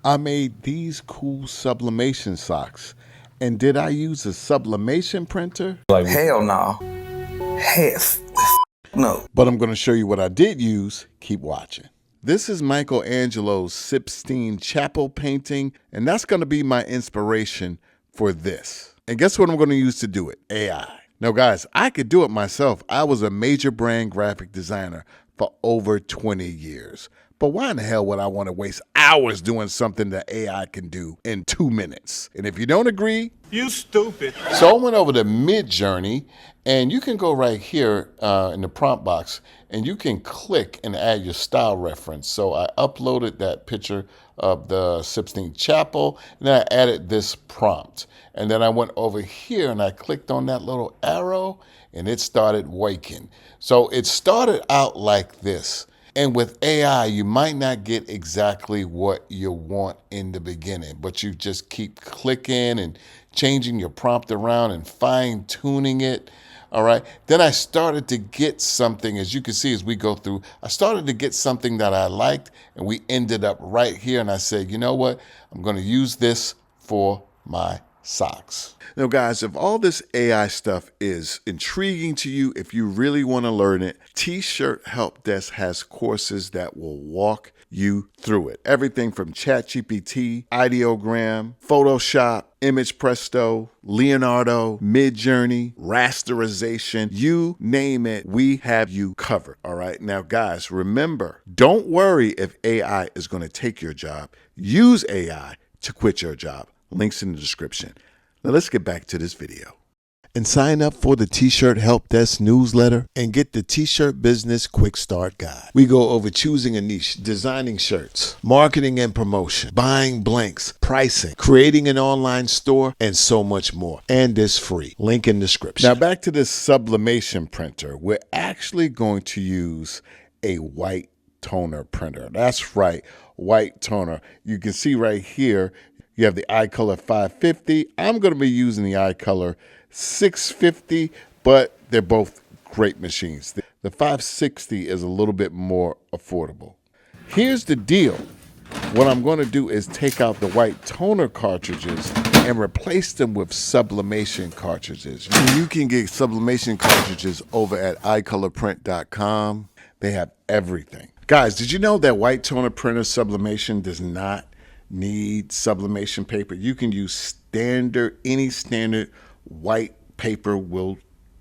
I made these cool sublimation socks. And did I use a sublimation printer? Hell no. No. But I'm going to show you what I did use. Keep watching. This is Michelangelo's Sistine Chapel painting, and that's going to be my inspiration for this. And guess what I'm going to use to do it? AI. Now, guys, I could do it myself. I was a major brand graphic designer for over 20 years. But why in the hell would I want to waste hours doing something that AI can do in 2 minutes? And if you don't agree, you stupid. So I went over to Midjourney, and you can go right here in the prompt box, and you can click and add your style reference. So I uploaded that picture of the Sistine Chapel, and then I added this prompt. And then I went over here, and I clicked on that little arrow, and it started working. So it started out like this. And with AI, you might not get exactly what you want in the beginning, but you just keep clicking and changing your prompt around and fine tuning it. All right. Then I started to get something, as you can see, as we go through, I started to get something that I liked, and we ended up right here. And I said, you know what? I'm going to use this for my socks. Now, guys, if all this AI stuff is intriguing to you, if you really want to learn it, T-Shirt Help Desk has courses that will walk you through it. Everything from ChatGPT, Ideogram, Photoshop, Image Presto, Leonardo, Midjourney, rasterization, you name it, we have you covered. All right. Now, guys, remember, don't worry if AI is going to take your job. Use AI to quit your job. Links in the description. Now let's get back to this video. And sign up for the T-Shirt Help Desk newsletter and get the T-Shirt Business Quick Start Guide. We go over choosing a niche, designing shirts, marketing and promotion, buying blanks, pricing, creating an online store, and so much more. And it's free. Link in the description. Now back to this sublimation printer. We're actually going to use a white toner printer. That's right, white toner. You can see right here, you have the Icolor 550. I'm going to be using the Icolor 650, but they're both great machines. The 560 is a little bit more affordable. Here's the deal. What I'm going to do is take out the white toner cartridges and replace them with sublimation cartridges. You can get sublimation cartridges over at icolorprint.com. They have everything. Guys, did you know that white toner printer sublimation does not need sublimation paper? You can use any standard white paper will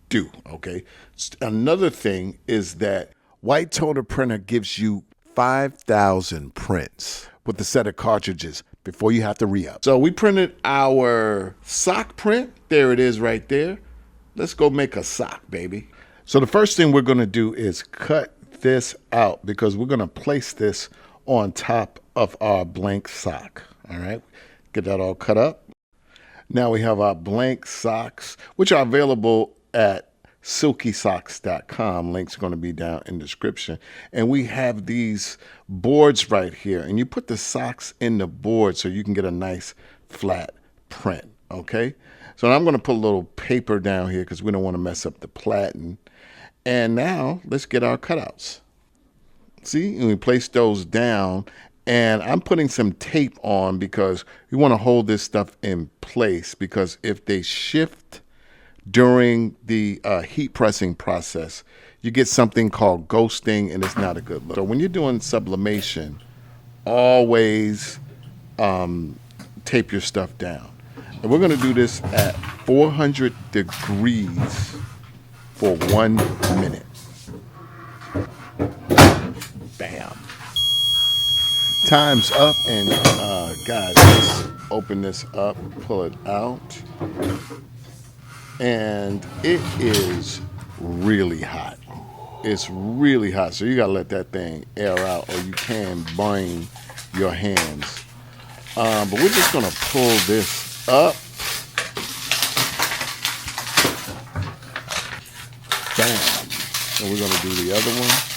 do, okay? Another thing is that white toner printer gives you 5,000 prints with a set of cartridges before you have to re-up. So we printed our sock print. There it is right there. Let's go make a sock, baby. So the first thing we're gonna do is cut this out because we're gonna place this on top of our blank sock. All right, get that all cut up. Now we have our blank socks, which are available at silkysocks.com. Link's going to be down in the description. And we have these boards right here, and you put the socks in the board so you can get a nice flat print. Okay, so I'm going to put a little paper down here because we don't want to mess up the platen. And now let's get our cutouts. See, and we place those down, and I'm putting some tape on because we want to hold this stuff in place, because if they shift during the heat pressing process, you get something called ghosting, and it's not a good look. So when you're doing sublimation, always tape your stuff down. And we're going to do this at 400 degrees for 1 minute. Bam. Time's up, and guys, let's open this up, pull it out, and it is really hot. It's really hot, so you gotta let that thing air out, or you can burn your hands. But we're just gonna pull this up. Bam. And we're gonna do the other one.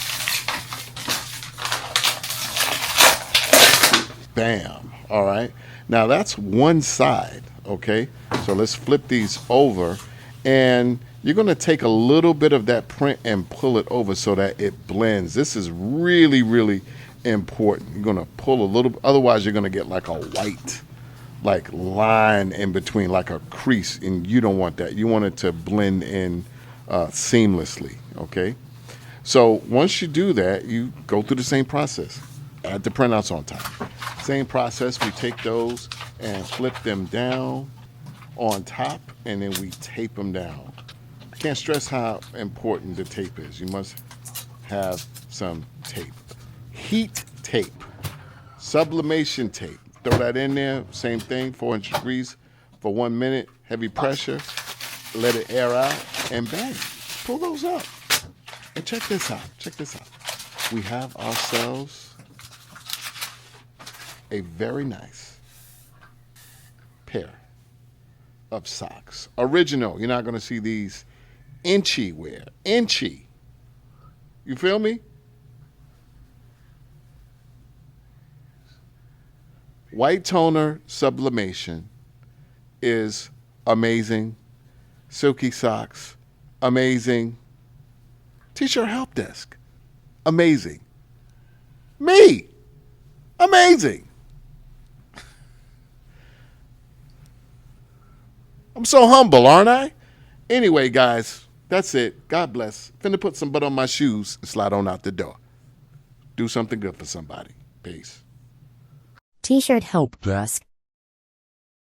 Bam. All right. Now that's one side. Okay. So let's flip these over, and you're going to take a little bit of that print and pull it over so that it blends. This is really, really important. You're gonna pull a little, otherwise you're gonna get like a white, like line in between, like a crease, and you don't want that. You want it to blend in seamlessly. Okay. So once you do that, you go through the same process. Add the printouts on top. Same process. We take those and flip them down on top, and then we tape them down. I can't stress how important the tape is. You must have some tape. Heat tape, sublimation tape. Throw that in there. Same thing. 400 degrees for 1 minute. Heavy pressure. Let it air out, and bang. Pull those up. And check this out. Check this out. We have ourselves a very nice pair of socks. Original. You're not going to see these inchy wear. Inchy. You feel me? White toner sublimation is amazing. Silky socks, amazing. T-shirt help desk, amazing. Me, amazing. I'm so humble, aren't I? Anyway, guys, that's it. God bless. Finna put some butter on my shoes and slide on out the door. Do something good for somebody. Peace. T-shirt help desk.